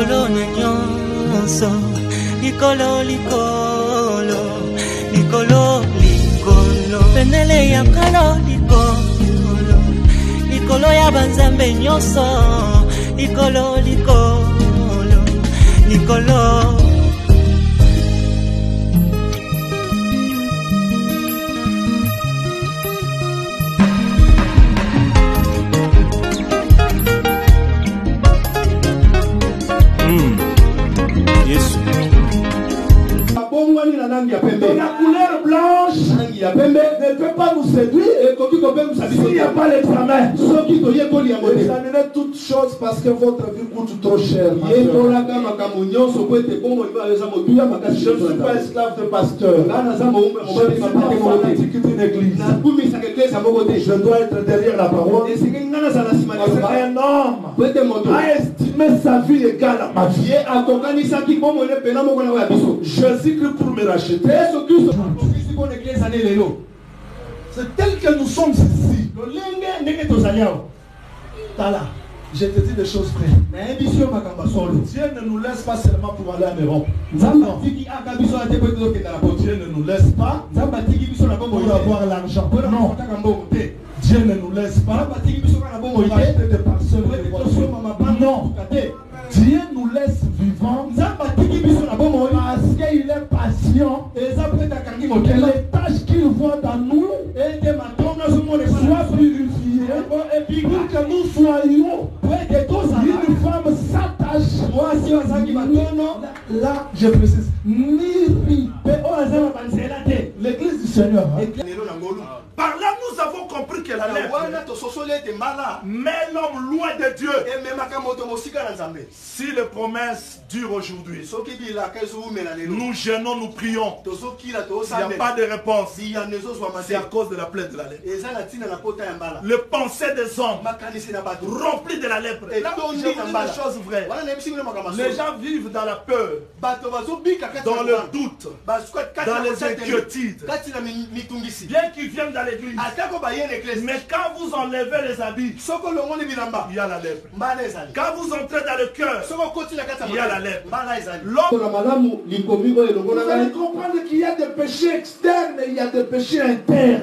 likolo na nyonso, likolo likolo, likolo likolo, pendele ya kalo likolo, likolo ya banzambe nyonso, likolo likolo, likolo. La couleur blanche ne peut pas nous séduire s'il n'y a pas l'examen. Examinez toutes choses parce que votre vie coûte trop cher. Je ne suis pas esclave de pasteur. Je suis pas fanatique d'une église. Je dois être derrière la parole. Un homme a estimé sa vie égale à ma vie. Jésus-Christ pour me racheter. C'est tel que nous sommes ici. Je te dis des choses vraies. Dieu ne nous laisse pas seulement pour aller en Europe. Dieu ne nous laisse pas pour avoir l'argent. Non. Dieu ne nous laisse pas pour acheter des parcelles de voitures. Non. Dieu nous laisse vivants parce qu'il est patient et les tâches qu'il voit dans nous soient purifiées pour que nous soyons une femme sans tâche. Là, je précise, l'église du Seigneur. Par là, nous avons compris que la lèpre met l'homme loin de Dieu. Si les promesses durent aujourd'hui, nous gênons, nous prions. Il n'y a pas de réponse. C'est à cause de la plaie de la lèpre. Le pensée des hommes rempli de la lèpre. Et là, je vous dis des choses vraies. Les gens vivent dans la peur, dans le doute, dans les inquiétudes. Bien qu'ils viennent dans l'église, mais quand vous enlevez les habits, il y a la lèpre. Quand vous entrez dans le cœur, il y a la lèpre. Vous allez comprendre qu'il y a des péchés externes et il y a des péchés internes.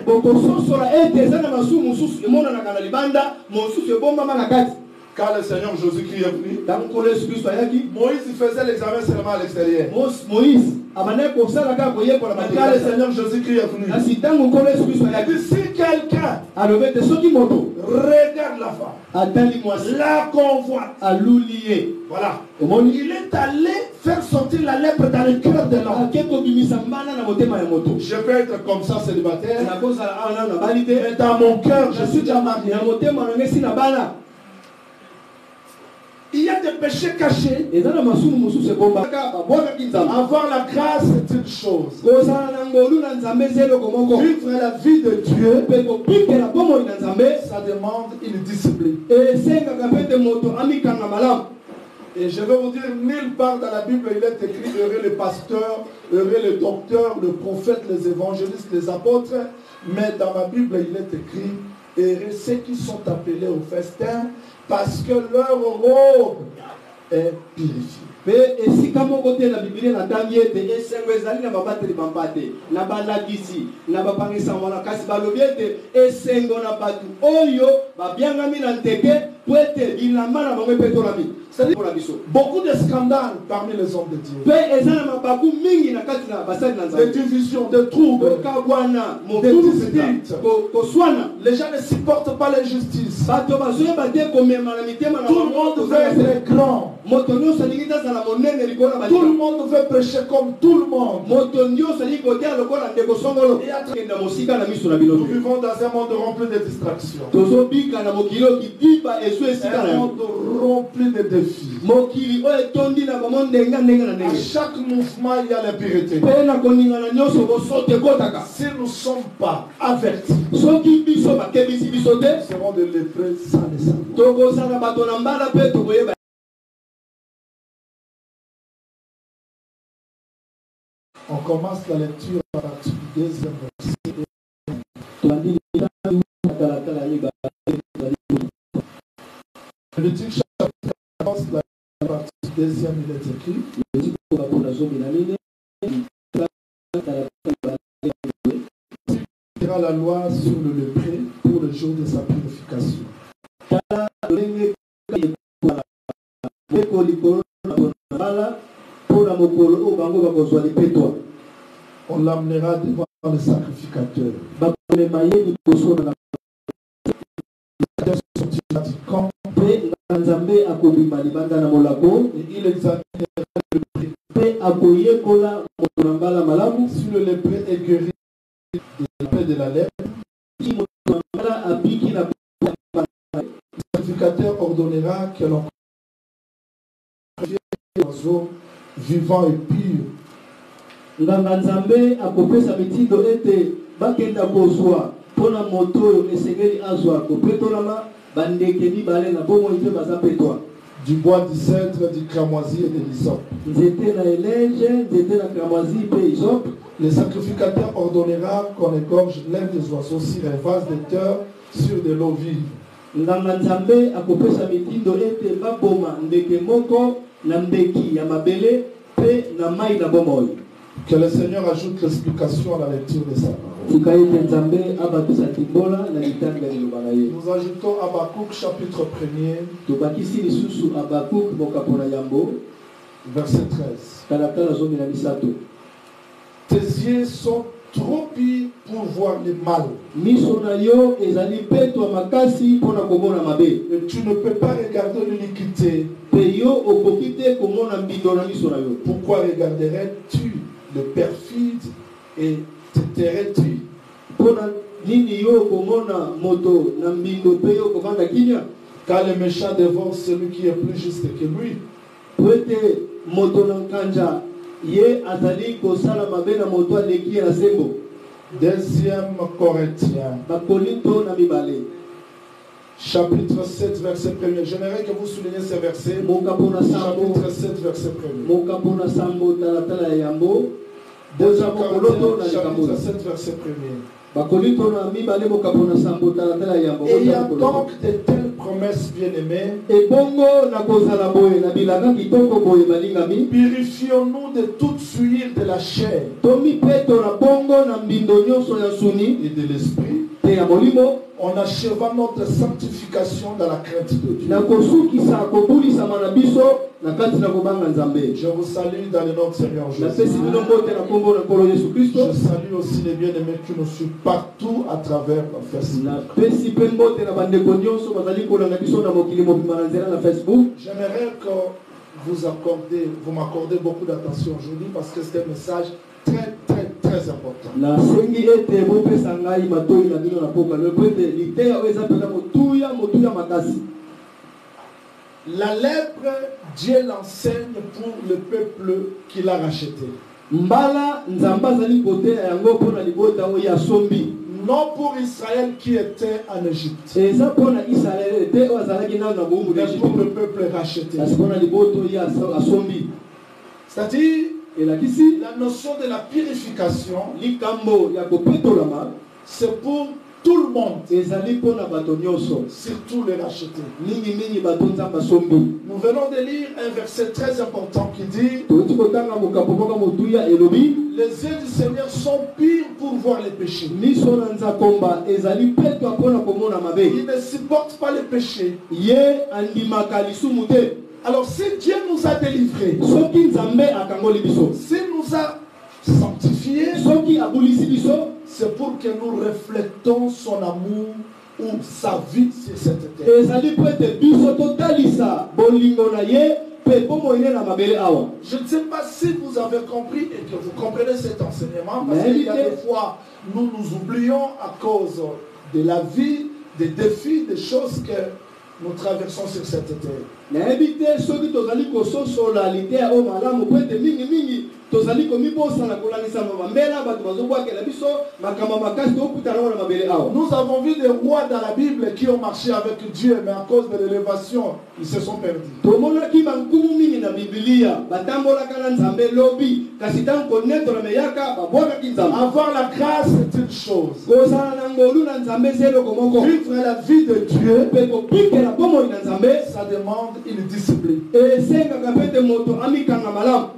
Quand le Seigneur Jésus-Christ est venu, Moïse faisait l'examen seulement à l'extérieur. Quand le Seigneur Jésus-Christ est venu, si quelqu'un regarde la femme, la convoite, voilà, il est allé faire sortir la lèpre dans le cœur de l'homme. Je peux être comme ça célibataire, mais dans mon cœur je suis déjà marié. Il y a des péchés cachés. Avoir la grâce c'est une chose. Vivre la vie de Dieu, ça demande une discipline. Et je vais vous dire, nulle part dans la Bible il est écrit heureux les pasteurs, heureux les docteurs, les prophètes, les évangélistes, les apôtres. Mais dans ma Bible il est écrit heureux ceux qui sont appelés au festin, parce que leur robe est purifiée. Et si comme côté la Bible na tangi ete esengo ezali na babateli bambate na balakisi na bapangisa mwana kasi balobiete esengo na batu oyo babiangami na nteke poete bilamba na bango petolami. Beaucoup de scandales parmi les hommes de Dieu. Des divisions, des troubles, des disputes. Les gens ne supportent pas l'injustice. Tout le monde veut être grand. Tout le monde veut prêcher comme tout le monde. Nous vivons dans un monde rempli de distractions. Un monde rempli de défis. À chaque mouvement, il y a l'impureté. Si nous ne sommes pas avertis, nous serons des lépreux sans les savoir. On commence la lecture à partir du deuxième verset. Levitique chapitre 14, la partie Deuxième, il est écrit. Il la loi sur le lépreux pour le jour de sa purification. On l'amènera devant le sacrificateur. Les sacrificateurs sortira du camp et il examinera le lépreux. Si le lépreux est guéri de la lèpre, le sacrificateur ordonnera que l'on sacrifie l'oiseau vivant et pur. Nzambe akopesa mitindo ete bakenda kozwa pona moto oyo esengeli azwa kopetolama bandeke mibale na bongo mpe baza petwa du bois du cèdre, du cramoisi et de l'hysope. Le sacrificateur ordonnera qu'on égorge l'un des oiseaux sur un vase de terre sur de l'eau vive. Que le Seigneur ajoute l'explication à la lecture de sa parole. Nous ajoutons Habakkuk chapitre 1er, verset 13. Tes yeux sont trop pires pour voir le mal. Et tu ne peux pas regarder l'iniquité. Pourquoi regarderais-tu le perfide et te tairais-tu? Car le méchant dévore celui qui est plus juste que lui. Deuxième Corinthiens chapitre 7 verset 1er. J'aimerais que vous souligniez ces versets. Chapitre 7 verset 1er. Deuxième Corinthiens chapitre 7 verset 1er. Ayant donc de telles promesses bien-aimées, purifions-nous de toute souillure de la chair et de l'esprit, en achevant notre sanctification dans la crainte de Dieu. Je vous salue dans le nom de Seigneur Jésus. Je salue aussi les bien-aimés qui nous suivent partout à travers la Facebook. J'aimerais que vous m'accordez beaucoup d'attention aujourd'hui parce que c'est un message très important. La lèpre, Dieu l'enseigne pour le peuple qu'il a racheté. Non pour Israël qui était en Égypte, mais pour le peuple racheté. C'est-à-dire, la notion de la purification, c'est pour tout le monde, surtout les rachetés. Nous venons de lire un verset très important qui dit: les yeux du Seigneur sont purs pour voir les péchés. Il ne supporte pas les péchés. Alors si Dieu nous a délivrés, s'il nous a sanctifiés, c'est pour que nous reflétons son amour ou sa vie sur cette terre. Je ne sais pas si vous avez compris et que vous comprenez cet enseignement, parce qu'il y a des fois nous nous oublions à cause de la vie, des défis, des choses que nous traversons sur cette terre. tozali komi bosa na kolangisa mabambela bato bazobwakela biso makamba makasi tokutana na mabele awa. Nous avons vu des rois dans la Bible qui ont marché avec Dieu, mais à cause de l'élévation, ils se sont perdus. Tomonaki bankumu mingi na Biblia batambolaka na Nzambe lobi kasi tan koneto na meyaka babwakaki Nzambe. Avoir la grâce c'est une chose. Kozala na ngolu na Nzambe zelo komoko. Vivre la vie de Dieu, pe kopikela bomo na Nzambe, ça demande une discipline. Esenga kapete moto amikanga malamu.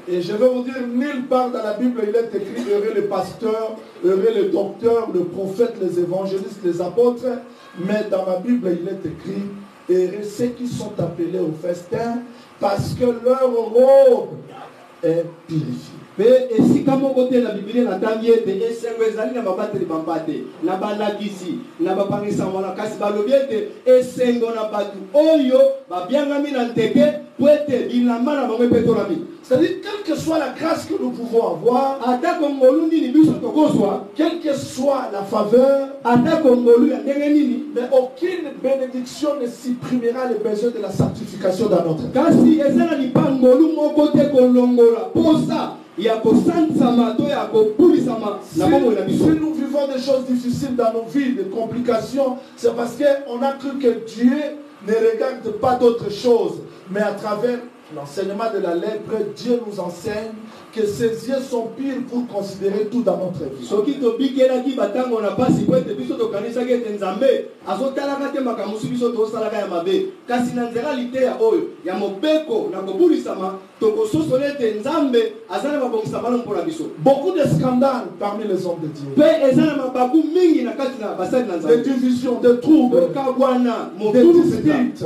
Et je vais vous dire, nulle part dans la Bible il est écrit heureux les pasteurs, heureux les docteurs, le prophète, les évangélistes, les apôtres. Mais dans ma Bible il est écrit heureux ceux qui sont appelés au festin parce que leur robe est purifiée. Mais si comme on côté la Bible na tangiete esengo ezali na babateli bampate na balakisi na bapangisa mwana kasi balobiete esengo na batu oyo babiangami na nteke poete bilamba na bango petolami. C'est-à-dire, quelle que soit la grâce que nous pouvons avoir, quelle que soit la faveur, mais aucune bénédiction ne supprimera les besoins de la sanctification dans notre vie. Si nous vivons des choses difficiles dans nos vies, des complications, c'est parce qu'on a cru que Dieu ne regarde pas d'autres choses, mais à travers l'enseignement de la lèpre, Dieu nous enseigne que ses yeux sont purs pour considérer tout dans notre vie. Beaucoup de scandales parmi les hommes de Dieu. Des divisions, des troubles, des disputes.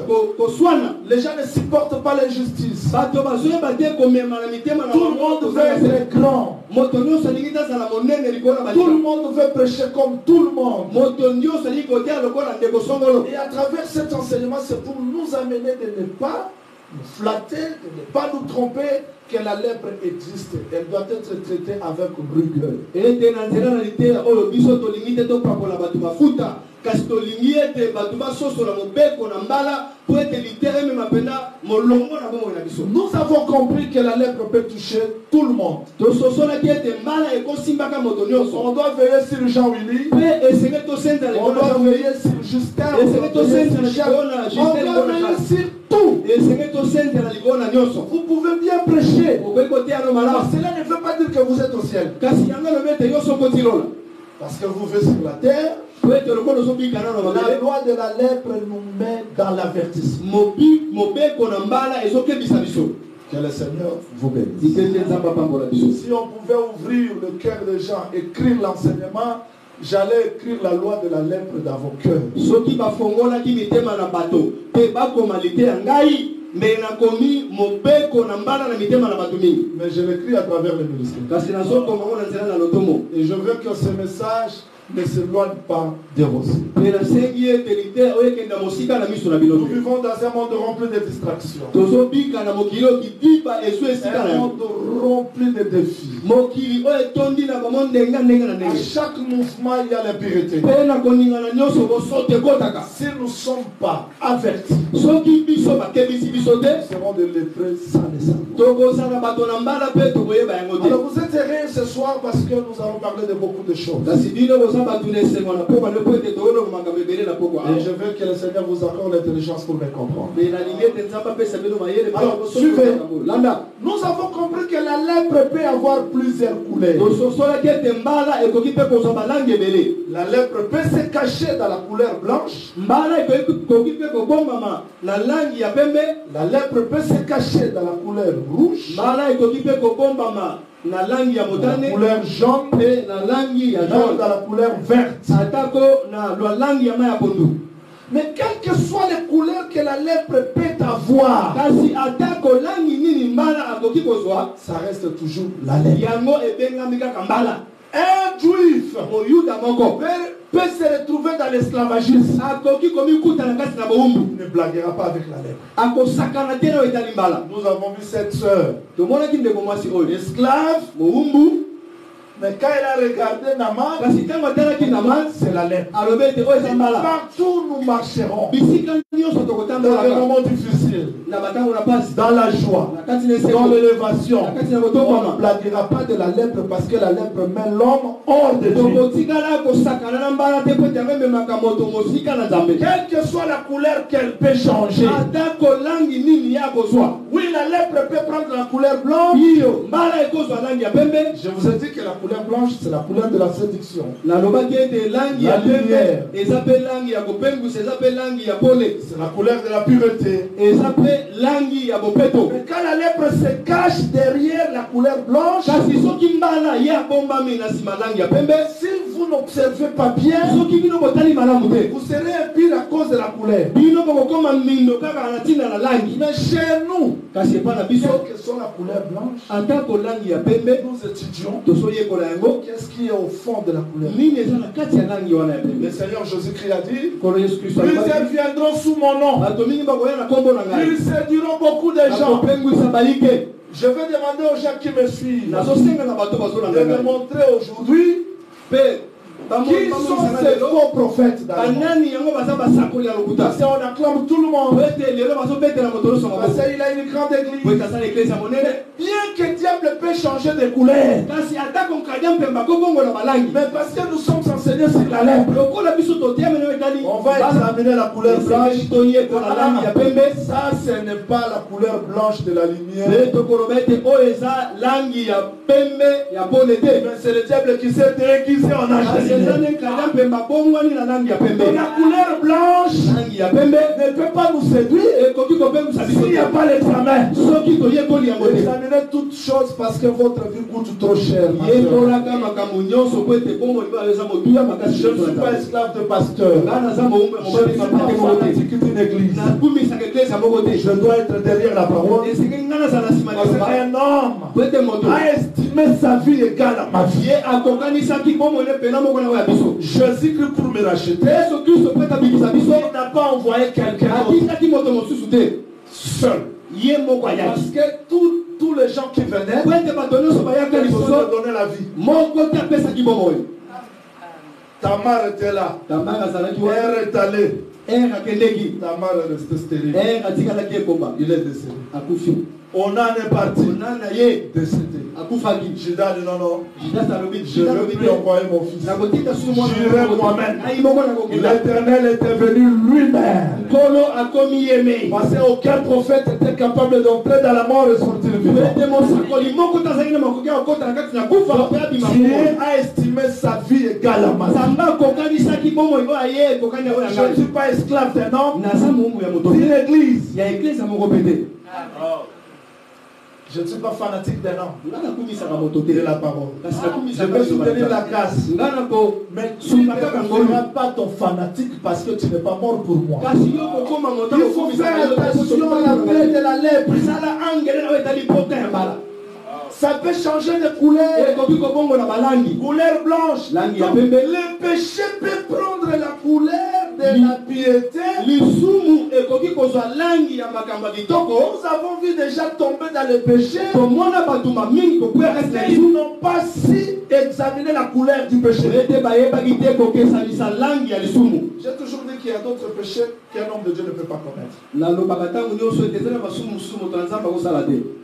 Les gens ne supportent pas l'injustice. Tout le monde veut être grand. Tout le monde veut prêcher comme tout le monde. Et à travers cet enseignement, c'est pour nous amener de ne pas nous flatter, de ne pas nous tromper que la lèpre existe. Elle doit être traitée avec rigueur. Nous avons compris que la lèpre peut toucher tout le monde. On doit veiller sur Jean-Willy. On doit veiller sur Justin. On doit veiller sur tout. Vous pouvez bien prêcher. Cela ne veut pas dire que vous êtes au ciel. Parce que vous vivez sur la terre. La loi de la lèpre nous met dans l'avertissement. Que le Seigneur vous bénisse. Si on pouvait ouvrir le cœur des gens, écrire l'enseignement, j'allais écrire la loi de la lèpre dans vos cœurs. Mais je l'écris à travers le ministère. Et je veux que ce message ne s'éloigne pas de vos yeux. Nous vivons dans un monde rempli de distractions. Un monde rempli de défis. À chaque mouvement, il y a l'impureté. Si nous ne sommes pas avertis, nous serons des lépreux sans les savoir. Alors vous êtes heureux ce soir parce que nous allons parler de beaucoup de choses. Et je veux que le Seigneur vous accorde l'intelligence pour me comprendre. Alors, suivez. Nous avons compris que la lèpre peut avoir plusieurs couleurs. La lèpre peut se cacher dans la couleur blanche. La lèpre peut se cacher dans la couleur rouge. La couleur jaune et dans la couleur verte. Mais quelles que soient les couleurs que la lèpre peut avoir, ça reste toujours la lèpre. Un juif peut se retrouver dans l'esclavagisme. Il ne blaguera pas avec la lèpre. Nous avons vu cette sœur esclave Mais quand il a regardé Naaman, c'est la lèpre. Partout nous marcherons. Dans les moments difficiles, dans la joie, dans l'élévation, on ne blaguera pas de la lèpre parce que la lèpre met l'homme hors de Dieu. Quelle que soit la couleur qu'elle peut changer. Oui, la lèpre peut prendre la couleur blanche. Je vous ai dit que la couleur blanche, c'est la couleur de la séduction. La lumière. C'est la couleur de la pureté. Mais quand la lèpre se cache derrière la couleur blanche, si vous n'observez pas bien, vous serez impur à cause de la couleur. Mais chez nous, quelle que soit la couleur blanche, nous étudions qu'est-ce qui est au fond de la couleur. Le Seigneur Jésus-Christ a dit, plusieurs viendront sous mon nom. Ils séduiront beaucoup de gens. Je vais demander aux gens qui me suivent de me montrer aujourd'hui qui sont ces faux prophètes. Parce qu'on acclame tout le monde. Parce qu'il a une grande église. Bien que le diable peut changer de couleur, mais parce que nous sommes enseignés sur la lèpre, on va examiner la couleur blanche. Ça, ce n'est pas la couleur blanche de la lumière. Mais c'est le diable qui s'est déguisé en âge de lumière. La couleur blanche ne peut pas nous séduire s'il n'y a pas l'examen. Examinez toutes choses parce que votre vie coûte trop cher. Je ne suis pas esclave de pasteur. Je ne suis pas fanatique d'une église. Je dois être derrière la parole. Parce qu'un homme a estimé sa vie égale à ma vie. Jésus-Christ pour me racheter, il n'a pas envoyé quelqu'un seul. Parce que tous les gens qui venaient, ils ont donné la vie. Tamar était là. Elle est allée. Tamar est restée stérile. Il est décédé. Onan est parti. Décédé. Judas dit non. Je ne veux plus envoyer mon fils. J'irai moi-même. L'Éternel était venu lui-même. Parce qu'aucun prophète était capable d'entrer dans la mort et sortir vivant. Dieu a estimé sa vie égale à ma vie. Je ne suis pas esclave d'un homme. D'une église. Je ne suis pas fanatique d'un homme. De la parole. Je peux soutenir la grâce. Mais tu ne deviendras pas ton fanatique parce que tu n'es pas mort pour moi. Il faut faire attention à la plaie de la lèpre. Ça peut changer de couleur. Couleur blanche. Le péché peut prendre la couleur de la piété. Nous avons vu déjà tomber dans le péché. Ils n'ont pas si examiné la couleur du péché. J'ai toujours dit qu'il y a d'autres péchés qu'un homme de Dieu ne peut pas commettre.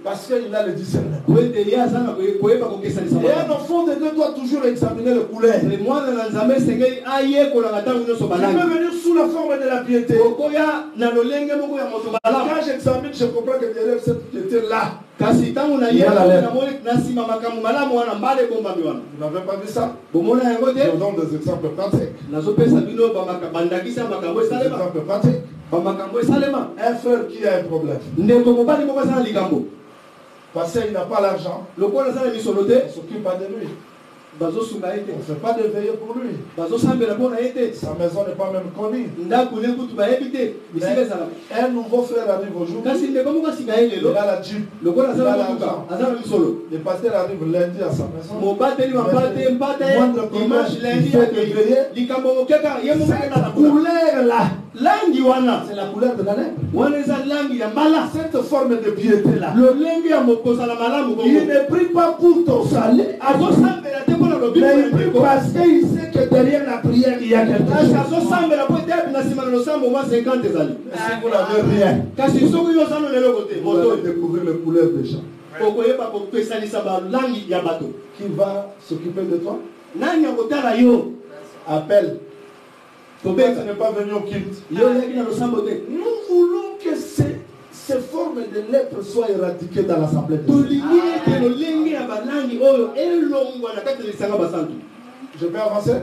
Parce qu'il a le discernement. Et un enfant de Dieu doit toujours examiner les couleurs. Tu peux venir sous la forme de la piété. Quand j'examine, je comprends que derrière cette piété là, il y a la lèpre. Vous n'avez pas vu ça? Je vous donne des exemples pratiques. Un frère qui a un problème. Parce qu'il n'a pas l'argent, on ne s'occupe pas de lui. On ne fait pas de veillée pour lui. Sa maison n'est pas même connue. Mais un nouveau frère arrive aujourd'hui. Il a la Jeep. Il a l'argent. Le pasteur arrive lundi à sa maison. Moindre problème, il fait de veiller. Cette couleur là Langi wana, c'est la couleur de la lèpre. Wana eza langi ya mbala. Cette forme de piété là. Le lengi ya mokozala malamu bongo. Il ne prie pas pour ton salut. Azosambela te mpona lobiko. Mais il prie parce qu'il sait que derrière la prière il y a quelque chose. Azosambela po ete na sima na losambo mwa 50 ezali. Si vous n'avez rien, kasi soki yo sano lelo kote. Vous allez découvrir les couleurs des gens. Okoyeba kopesanisa balangi ya bato. Qui va s'occuper de toi? Nani akotala yo? Appelle. Pourquoi tu n'es pas venu au culte? Nous voulons que ces formes de lèpre soient éradiquées dans l'assemblée de Dieu. Je peux avancer?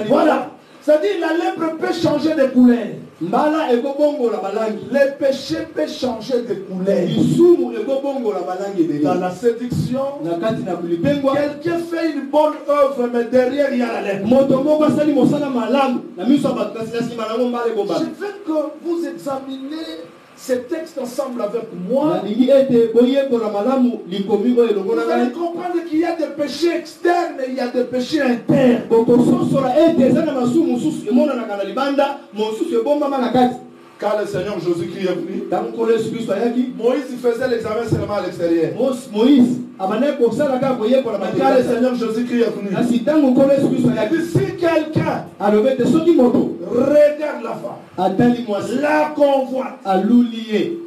Voilà. C'est-à-dire la lèpre peut changer de couleur. Les péchés peuvent changer de couleur. Dans la séduction, quelqu'un fait une bonne œuvre, mais derrière il y a la lèpre. Je veux que vous examinez ces textes ensemble avec moi. Vous allez comprendre qu'il y a des péchés externes et il y a des péchés internes. Quand le Seigneur Jésus-Christ est venu, Moïse faisait l'examen seulement à l'extérieur. Quand le Seigneur Jésus-Christ est venu, si quelqu'un regarde la femme, la convoite,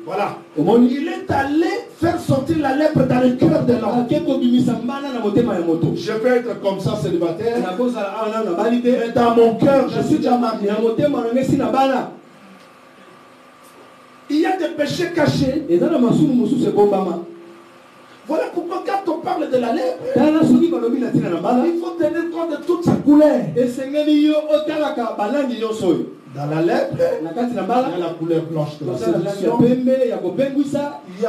voilà, il est allé faire sortir la lèpre dans le cœur de l'homme. Je peux être comme ça célibataire, mais dans mon cœur je suis déjà marié. Il y a des péchés cachés. Voilà pourquoi quand on parle de la lèpre, il faut tenir compte de toute sa couleur. Dans la lèpre, il y a la couleur blanche de la séduction. Il y a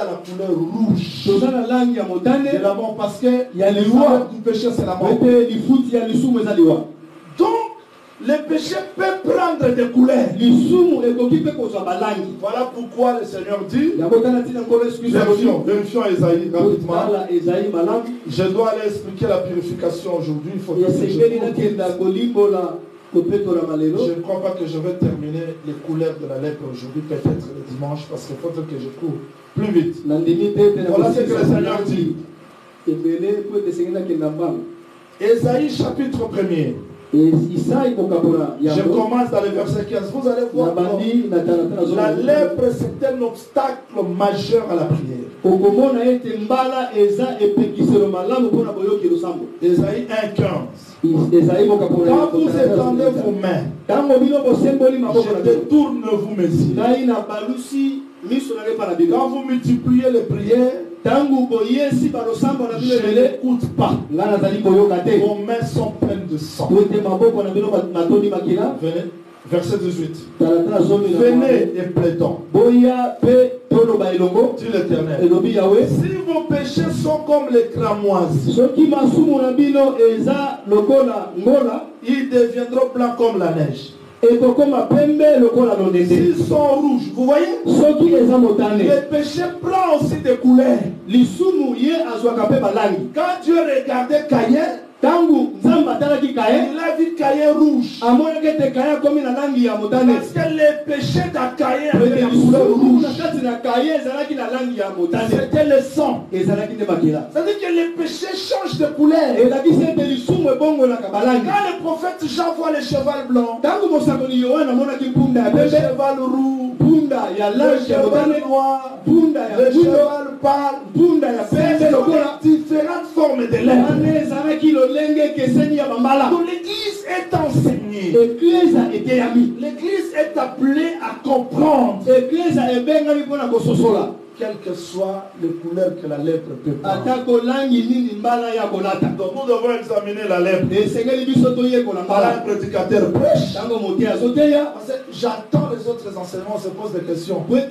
la couleur rouge. C'est la mort parce que le loi du péché c'est la mort. Donc le péché peut prendre des couleurs. Voilà pourquoi le Seigneur dit, vérifions Esaïe rapidement. Je dois aller expliquer la purification aujourd'hui. Il faut que je ne crois pas que je vais terminer les couleurs de la lèpre aujourd'hui, peut-être le dimanche, parce qu'il faut que je cours plus vite. Voilà ce que le Seigneur dit. Esaïe chapitre 1er. Je commence dans le verset 15. Vous allez voir que la lèpre c'est un obstacle majeur à la prière. Esaïe 1:15. Quand vous étendez vos mains, je détourne vous mes yeux. Quand vous multipliez les prières, je n'écoute pas. Vos mains sont pleines de sang. Venez. Verset 18. Venez et plaidons. Dit l'Éternel. Si vos péchés sont comme les cramoises, ils deviendront blancs comme la neige. S'ils sont rouges, vous voyez, le péché prend aussi des couleurs. Quand Dieu regardait Caïn, il a vu Caïn rouge. Parce que le péché de Caïn avait la couleur rouge. C'était le sang. C'est-à-dire que le péché change de couleur. Quand le prophète Jean voit le cheval blanc, le cheval roux, le cheval noir, le cheval pâle, c'est différentes formes de lèpre. Donc l'église est enseignée. L'église est appelée à comprendre. Quelle que soit les couleurs que la lèpre peut prendre. Donc nous devons examiner la lèpre. Un prédicateur prêche. J'attends les autres enseignements, on se pose des questions. Est-ce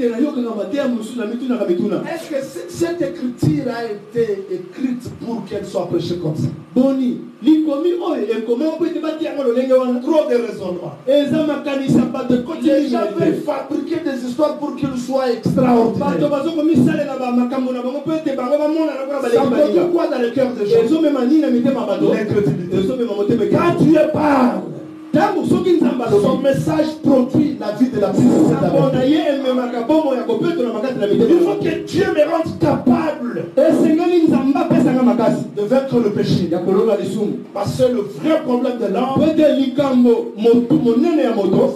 que cette écriture a été écrite pour qu'elle soit prêchée comme ça? Trop de raisonnements. Les gens veulent fabriquer des histoires pour qu'ils soient extraordinaires. Ça produit quoi dans le cœur des gens? L'incrédulité. Quand Dieu parle, Son message produit la vie de la personne. Il faut que Dieu me rende capable de vaincre le péché. Parce que le vrai problème de l'homme,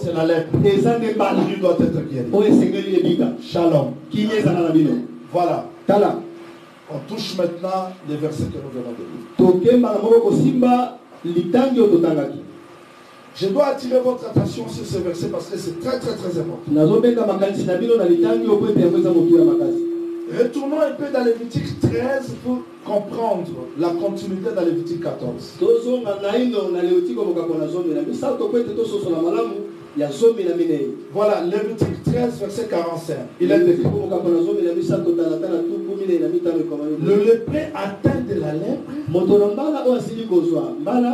c'est la lèpre. Il doit être guéri. Shalom. Voilà. On touche maintenant les versets que nous venons de lire. Je dois attirer votre attention sur ce verset parce que c'est très très très important. Retournons un peu dans Lévitique 13 pour comprendre la continuité dans Lévitique 14. Voilà, Lévitique 13, verset 45. Il est écrit: le lépreux atteint de la lèpre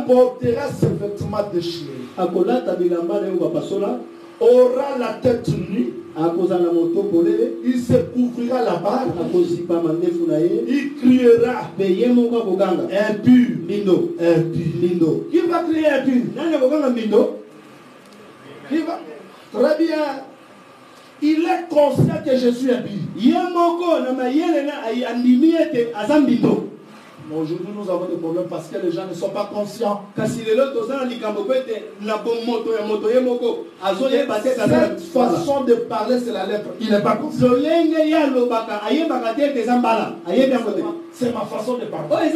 portera ses vêtements déchirés, aura la tête nue, il se couvrira la barbe, il criera impur, impur. Qui va crier impur? Très bien. Il est conscient que je suis impur. Aujourd'hui, nous avons des problèmes parce que les gens ne sont pas conscients. Cette façon de parler, c'est la lèpre. Il n'est pas conscient. C'est ma façon de parler.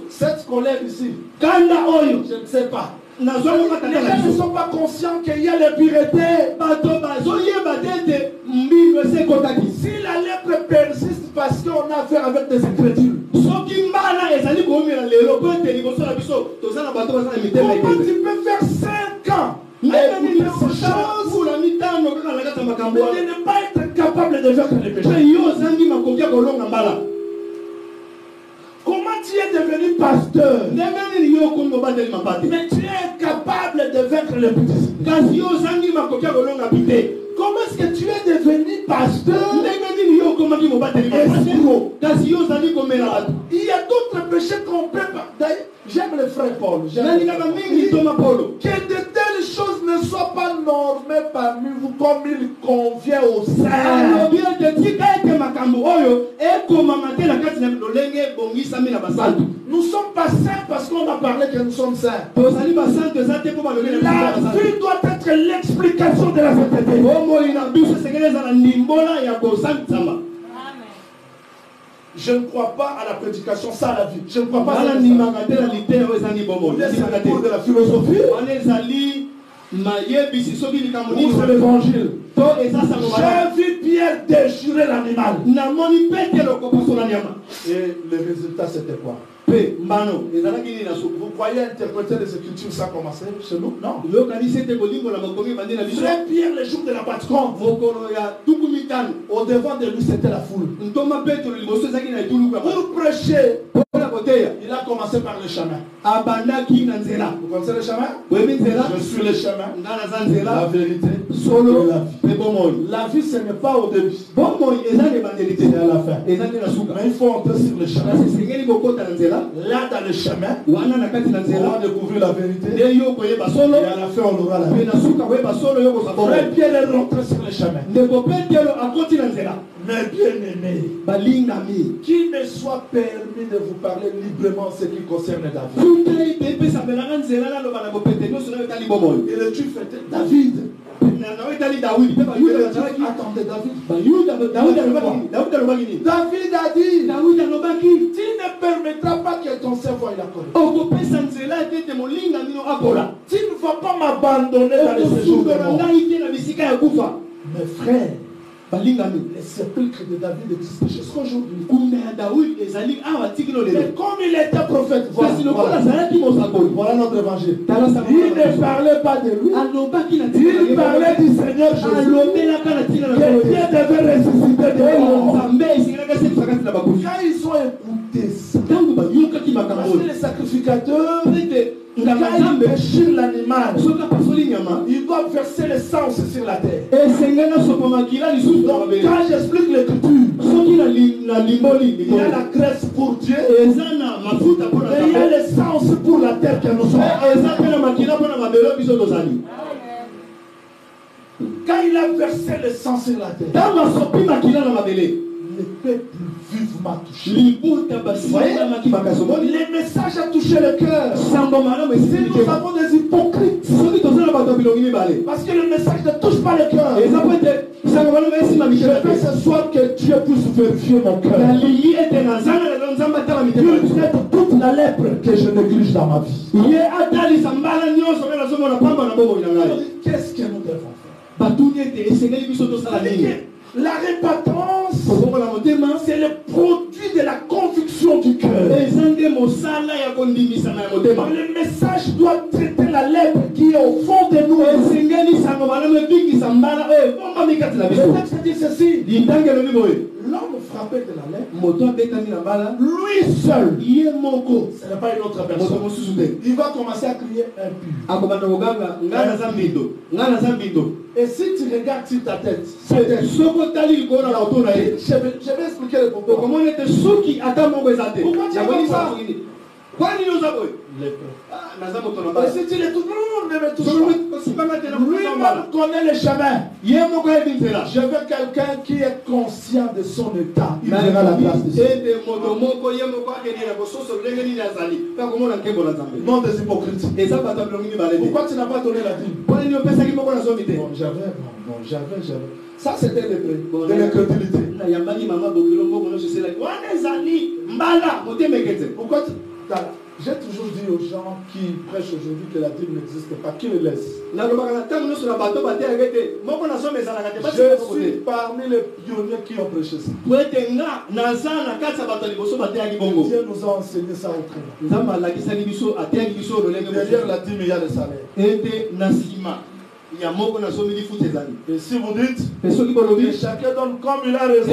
Cette colère ici, je ne sais pas. Les gens ne sont pas conscients qu'il y a l'impureté. Si la lèpre persiste parce qu'on a affaire avec des incrédules, comment tu peux faire 5 ans et écouter ces choses mais ne pas être capable de vaincre les péchés? Comment tu es devenu pasteur mais tu es incapable de vaincre le bouddhisme? Comment est-ce que tu es devenu pasteur? Il y a d'autres péchés qu'on peut pas. J'aime le frère Paul. Que de telles choses ne soient pas normées parmi vous comme il convient aux saints. Nous sommes pas saints parce qu'on a parlé que nous sommes saints. La vie doit être l'explication de la sainteté. Je ne crois pas à la prédication sans la vie. Je ne crois pas à la vie. C'est le cours de la philosophie. Ou c'est l'évangile. J'ai vu Pierre déchirer l'animal. Et le résultat c'était quoi? Vous croyez interpréter les Écritures sans commencer chez nous? Non. Frère Pierre, le jour de la Pentecôte, au devant de lui c'était la foule. Pour prêcher, il a commencé par le chemin. Vous connaissez le chemin? Je suis le chemin, la vérité et la vie. La vie ce n'est pas au début, c'est à la fin. Mais il faut entrer sur le chemin. Là dans le chemin, on va découvrir la vérité et à la fin on aura la vie. Frère Pierre est rentré sur le chemin. Mais bien aimé, qu'il me soit permis de vous parler librement ce qui concerne David. Et le Dieu fait David. Attendez, David a dit, tu ne permettras pas que ton cerveau aille la colère. Tu ne vas pas m'abandonner dans les séjours de mort. Mes frères, les sépulcres de David existent jusqu'à aujourd'hui. Mais comme il était prophète, voilà notre évangile. Il ne parlait pas de lui. Il parlait du Seigneur Jésus. Que Dieu devait ressusciter de mort. Quand ils ont écouté ça, parce que les sacrificateurs, quand ils déchirent l'animal, ils doivent verser le sang sur la terre. Donc quand j'explique l'écriture, Il y a la graisse pour Dieu. Et il y a l'essence pour la terre que nous sommes. Quand il a versé l'essence sur la terre, le peuple vivement touché. Les messages ont touché le cœur. Si nous avons des hypocrites, parce que le message ne touche pas le cœur. Je veux ce soir que Dieu puisse vérifier mon cœur. Peut-être toute la lèpre que je néglige dans ma vie. Qu'est-ce que nous devons faire? La repentance, c'est le produit de la conviction du cœur. Le message doit traiter la lèpre qui est au fond de nous. Le texte dit ceci: l'homme frappé de la lèpre, lui seul, ce n'est pas une autre personne. Il va commencer à crier impur. Et si tu regardes sur ta tête, je vais expliquer le pourquoi. Pourquoi tu as comme ça? Et si tu les touches, ne me touche pas. Lui-même connaît le chemin. Je veux quelqu'un qui est conscient de son état. Il verra la place de Dieu. Non des hypocrites. Pourquoi tu n'as pas donné la dîme? Bon, j'avais. Ça, c'était de l'incrédulité. Pourquoi tu... J'ai toujours dit aux gens qui prêchent aujourd'hui que la dîme n'existe pas, qu'ils le laissent. Je suis parmi les pionniers qui ont prêché ça. Dieu nous a enseigné ça autrement. Derrière la dîme, il y a le salaire. Et si vous dites que chacun donne comme il a raison,